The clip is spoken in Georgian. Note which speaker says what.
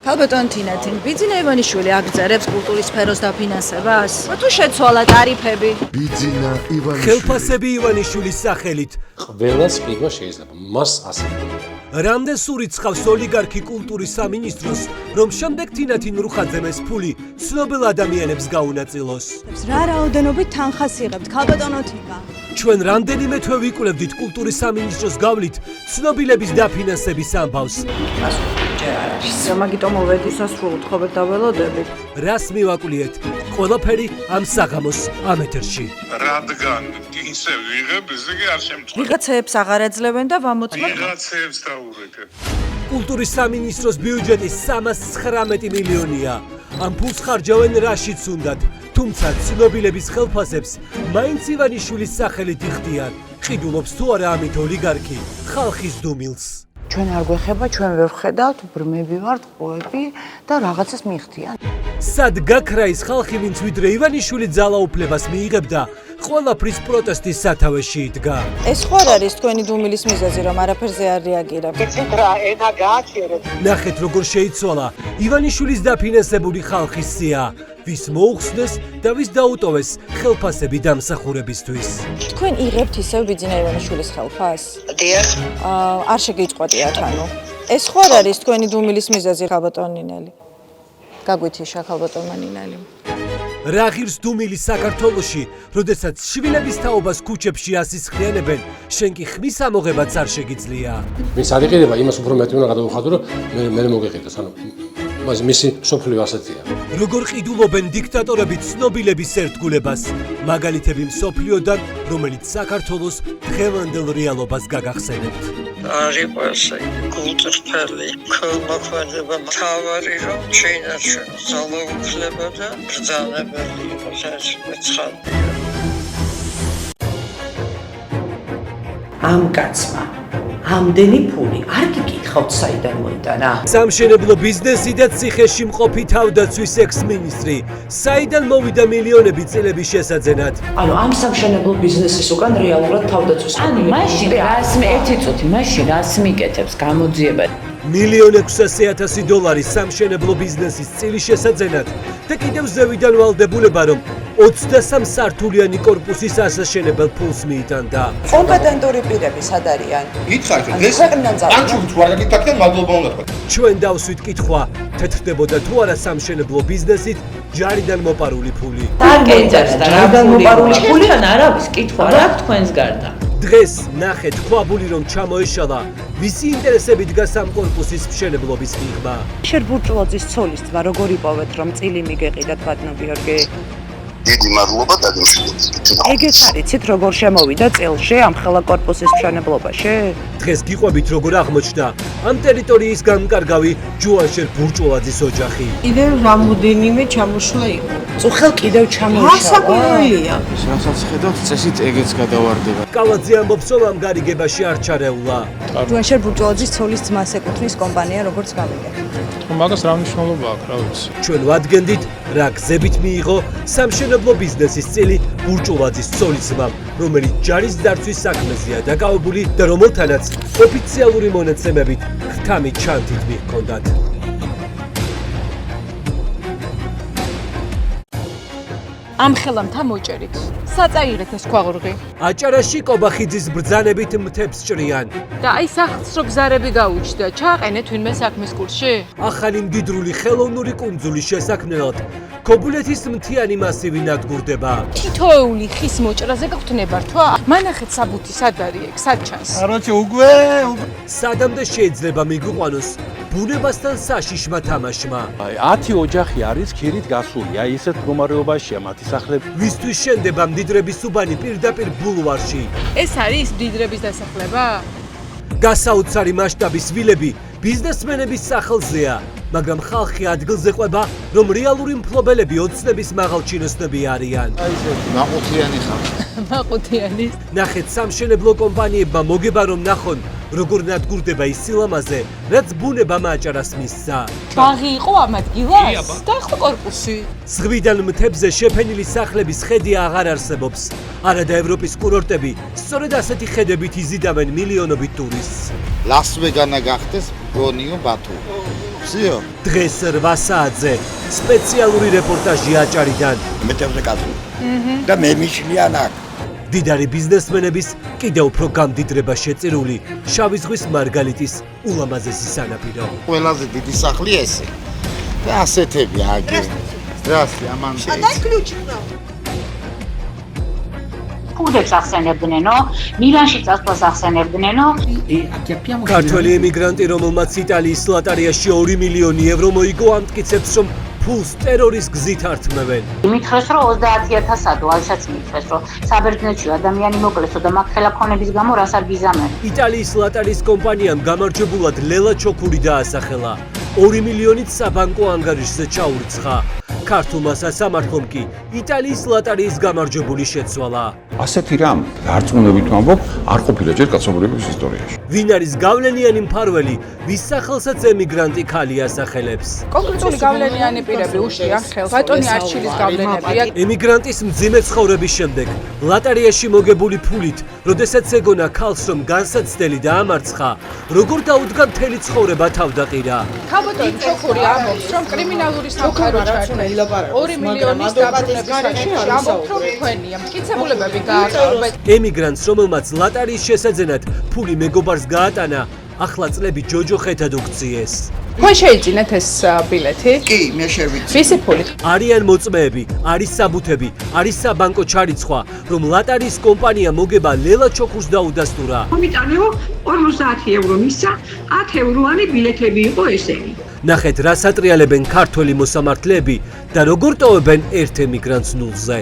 Speaker 1: ქალბატონ თინათინ, ბიძინა ივანიშვილი აგრძელებს კულტურის სფეროს დაფინანსებას? თუ შეცვალა ტარიფები?
Speaker 2: ბიძინა ივანიშვილი.
Speaker 3: ხელფასები ივანიშვილის სახელით.
Speaker 4: ყველას ყიდვა შეიძლება, მას ასწავლო.
Speaker 3: რამდენს ურიცხავს ოლიგარქი კულტურის სამინისტროს, რომ შემდეგ თინათინ რუხაძემ ეს ფული ცნობილ ადამიანებს გაუნაწილოს.
Speaker 1: რა რაოდენობით თანხას იღებთ, ქალბატონო თინა?
Speaker 3: ჩვენ რამდენიმე თვე ვიკვლევდით კულტურის სამინისტროს გავლით ცნობილების დაფინანსების ამბავს.
Speaker 1: მაგიტომ მოვედი სასრულად ხობერ დაველოდებით.
Speaker 3: რას მივაკვლიეთ? ყველაფერი ამ საღამოს ამ ეთერში.
Speaker 5: რადგან ისე ვიღებ, ესე იგი არ შემთხვევა.
Speaker 1: ვიღაცეებს აღარ ეძლევენ და ვამოწმებ.
Speaker 5: ვიღაცეებს დაურეკე.
Speaker 3: კულტურის სამინისტროს ბიუჯეტი 319 მილიონია. ამ ფულს ხარჯავენ რაშიც უნდათ, თუმცა ცნობილების ხელფასებს მაინც ივანიშვილის სახელით იხდიან. ყიდულობს თუ არა ამით ოლიგარქი ხალხის დუმილს.
Speaker 6: ჩვენ არ გვეხება, ჩვენ ვერ ვხედავთ, ბრმები ვართ, ყოები და რაღაცას მიიხდიან.
Speaker 3: სად გაქრა ის ხალხი, ვინც ვიდრე ივანიშვილი ძალაუფლებას მიიღებდა, ყველაფრის პროტესტის სათავეში იდგა.
Speaker 1: ეს ხო არ არის თქვენი დუმილის მიზეზი, რომ არაფერზე არ რეაგირებ?
Speaker 3: ნახეთ როგორ შეიცვალა ივანიშვილის დაფინანსებული ხალხის სია, ვის მოუხსნეს და ვის დაუტოვეს ხელფასები დამსახურებისთვის.
Speaker 1: თქვენ იღებთ ისევ ბიძინა ივანიშვილის ხელფას?
Speaker 6: დიახ.
Speaker 1: არ შეგიწყვეტიათ ანუ. ეს ხო არ არის თქვენი დუმილის მიზეზი, ქალბატონ ნინელი? გაგვითიშა ქალბატონმა ნინელი.
Speaker 3: რა ღირს დუმილი საქართველოში, როდესაც შვილების თაობას ქუჩებში ასისხლიანებენ, შენ კი ხმის ამოღებაც არ შეგიძლია.
Speaker 4: ვინც არ იყიდება, იმას უფრო მეტი უნდა გადავუხადო, რომ მე მოგეყიდოს, ანუ მისი სოფლიო ასეთია.
Speaker 3: როგორ ყიდულობენ დიქტატორები ცნობილების ერთგულებას, მაგალითები მსოფლიოდან, რომელიც საქართველოს დღევანდელ რეალობას გაგახსენებთ.
Speaker 7: არიყვეს გულწრფელი ქალმოქმედება მთავარი რომ შეინარჩუნოს ძალაუფლება და ბრძანებელი იყოს ეს მეცხადია.
Speaker 6: ამ კაცმა ამდენი ფული არ გიკითხავთ საიდან მოიტანა?
Speaker 3: სამშენებლო ბიზნესი და ციხეში მყოფი თავდაცვის ექს-მინისტრი, საიდან მოვიდა მილიონები წელების შესაძენად?
Speaker 6: ანუ ამ სამშენებლო ბიზნესის უკან რეალურად თავდაცვის.
Speaker 8: ანუ მაშინ რას ერთი წუთი, მაშინ რას მიკეთებს გამოძიება?
Speaker 3: $1,600,000 სამშენებლო ბიზნესის წილის შესაძენად და კიდევ ზევიდან ვალდებულება, რომ 23 სართულიანი კორპუსის ასაშენებელ ფულს მიიტანდა.
Speaker 6: კომპეტენტური პირები სად არიან?
Speaker 9: გითხარით, ეს ანჩუქს ვარ გაკითხავთ, მადლობა უნდა თქვა.
Speaker 3: ჩვენ დავსვით კითხვა, თეთრდებოდა თუ არა სამშენებლო ბიზნესით ჯარიდან მოპარული ფული.
Speaker 8: დაკეცეს და რადგან მოპარული ფული თან არავის კითხვა რა თქვენს გარდა.
Speaker 3: დღეს ნახეთ ქვაბული რომ ჩამოეშალა, ვისი ინტერესები დგას ამ კორპუსის მშენებლობის მიღმა.
Speaker 1: შენ ბურჭულაძის ცოლის ძმა როგორ იპოვეთ რომ წილი მიგეყიდათ ბატონო გიორგი?
Speaker 9: დიდი მადლობა დაგემშვიდობთ.
Speaker 1: ეგეც არიცით როგორ შემოვიდა წილში ამ ხელა კორპუსის მშენებლობაში?
Speaker 3: დღეს გიყვებით როგორ აღმოჩნდა ამ ტერიტორიის განკარგავი ჯუანშერ ბურჭულაძის ოჯახი.
Speaker 8: კიდევ რამოდენიმე ჩამოშლა იყო.
Speaker 6: წუხელ კიდევ ჩამოიშალა.
Speaker 8: ასაკურველია.
Speaker 9: რასაც ხედავთ, წესით ეგეც გადავარდება.
Speaker 3: კალაძე ამბობს, რომ ამ გარიგებაში არ ჩარეულა.
Speaker 1: ჯუანშერ ბურჭულაძის ცოლის ძმას ეკუთვნის კომპანია როგორც გავიგე.
Speaker 10: მაგას რა მნიშვნელობა აქვს, რა ვიცი.
Speaker 3: ჩვენ ვადგენდით, რა გზებით მიიღო სამშენებლო ბიზნესის წილი ბურჭულაძის ცოლის ძმამ, რომელიც ჯარის დართვის საქმეზეა დაკავებული და რომელთანაც ოფიციალური მონაცემებით ხთამი ჩანთით მიჰქონდათ.
Speaker 8: ამ ხელამთა მოჭერით. საწაიღეთ ეს ქვაღურღი.
Speaker 3: აჭარაში კობახიძის ბრძანებით მთებს ჭრიან.
Speaker 8: და აი სახლს რო გზარები გაუჩნდა, ჩააყენეთ ვინმე საქმის კურსში?
Speaker 3: ახალი მდიდრული ხელოვნური კუნძულის შესაქმნელად ქობულეთის მთიანი მასივი ნადგურდება.
Speaker 8: თითოეული ხის მოჭრაზე გაგვთნება რთვა? მანახეთ საბუთი სად არის ეგ, სად ჩანს?
Speaker 9: აროჩე უგვე
Speaker 3: სადამდე შეიძლება მიგვიყვანოს ბუნებასთან საშიშმა თამაშმა.
Speaker 11: 10 ოჯახი არის ქირით გასული, აი ესეთ მდგომარეობაშია მათი სახლები.
Speaker 3: ვისთვის შენდება მდიდრების უბანი პირდაპირ ბულვარში.
Speaker 8: ეს არის მდიდრების დასახლება?
Speaker 3: გასაოცარი მასშტაბის ვილები ბიზნესმენების სახლზეა, მაგრამ ხალხი ადგილზე ყვება, რომ რეალური მფლობელები ოცნების მაღალჩინოსნები არიან.
Speaker 9: მაყუთიანი ხარ.
Speaker 8: მაყუთიანი.
Speaker 3: ნახეთ სამშენებლო კომპანიებმა მოგება რომ ნახონ, როგორ ნადგურდება ის სილამაზე, რაც ბუნებამ აჭარას მისცა.
Speaker 8: ბაღი იყო ამ ადგილას? და ხო კორპუსი.
Speaker 3: ზღვიდან მთებზე შეფენილი სახლების ხედი აღარ არსებობს. არა და ევროპის კურორტები სწორედ ასეთი ხედებით იზიდავენ მილიონობით ტურისტს.
Speaker 9: ლას ვეგანა გახდეს ბონიო ბათუმი. სიო
Speaker 3: დღეს 8 საათზე სპეციალური რეპორტაჟი აჭარიდან.
Speaker 9: მეტევზე კაცო და მე მიჩნიან აქ
Speaker 3: დიდარი ბიზნესმენების კიდევ უფრო გამდიდრება შეწირული შავი ზღვის მარგალიტის ულამაზესი სანაპირო.
Speaker 9: ყველაზე დიდი სახლი ესე და ასეთები აგე ზრასი ამანდე
Speaker 6: ფუდებს ახსენებდნენო, მილანში წასვლას ახსენებდნენო.
Speaker 3: ქართველი ემიგრანტი, რომელმაც იტალიის ლატარიაში 2 მილიონი ევრო მოიგო, ამტკიცებს, რომ ფულს ტერორის გზით ართმევენ.
Speaker 6: მითხრეს, რომ 30,000 ადო, ასაც მითხრეს, რომ საბერძნეთში ადამიანი მოკლესო და მაგ ხელაქონების გამო რას არ გიზამენ.
Speaker 3: იტალიის ლატარიის კომპანიამ გამარჯვებულად ლელა ჩოქური დაასახელა. 2 მილიონით საბანკო ანგარიშზე ჩაურიცხა. ქართულმა სასამართლომ კი იტალიის ლატარიის გამარჯვებული შეცვალა.
Speaker 11: ასეთი რამ დარწმუნებით ვამბობ, არ ყოფილა ჯერ კაცობრიობის ისტორიაში.
Speaker 3: ვინ არის გავლენიანი მფარველი, ვის სახელსაც ემიგრანტი ქალი ასახელებს?
Speaker 8: კონკრეტული გავლენიანი პირები უშლიან ხელს. ბატონი არჩილის გავლენებია.
Speaker 3: ემიგრანტის მძიმე ცხოვრების შემდეგ ლატარიაში მოგებული ფულით, როდესაც ეგონა ქალს, რომ განსაცდელი დაამარცხა, როგორ დაუდგა მთელი ცხოვრება თავდაყირა.
Speaker 8: ქალბატონი ჩოქური ამბობს, რომ კრიმინალური სამყარო ჩართული 2 მილიონის დაბრუნების საკითხში ამბობს, რომ თქვენია მტკიცებულებები გააყენებთ.
Speaker 3: ემიგრანტს, რომელმაც ლატარიის შესაძენად ფული მეგობარს გაატანა, ახლა წლები ჯოჯოხეთად უგწიეს.
Speaker 8: თქვენ შეიძინეთ ეს ბილეთი?
Speaker 9: კი მე შევიცი
Speaker 8: ვისი ფულით?
Speaker 3: არიან მოწმეები, არის საბუთები, არის საბანკო ჩარიცხვა, რომ ლატარიის კომპანია მოგება ლელა ჩოქურს დაუდასტურა.
Speaker 2: მომიტანეო 50 ევრო მისცა, 10 ევროანი ბილეთები იყო ესენი.
Speaker 3: ნახეთ, რას ატრიალებენ ქართველი მოსამართლეები და როგორ ტოვებენ ერთ ემიგრანტს ნულზე.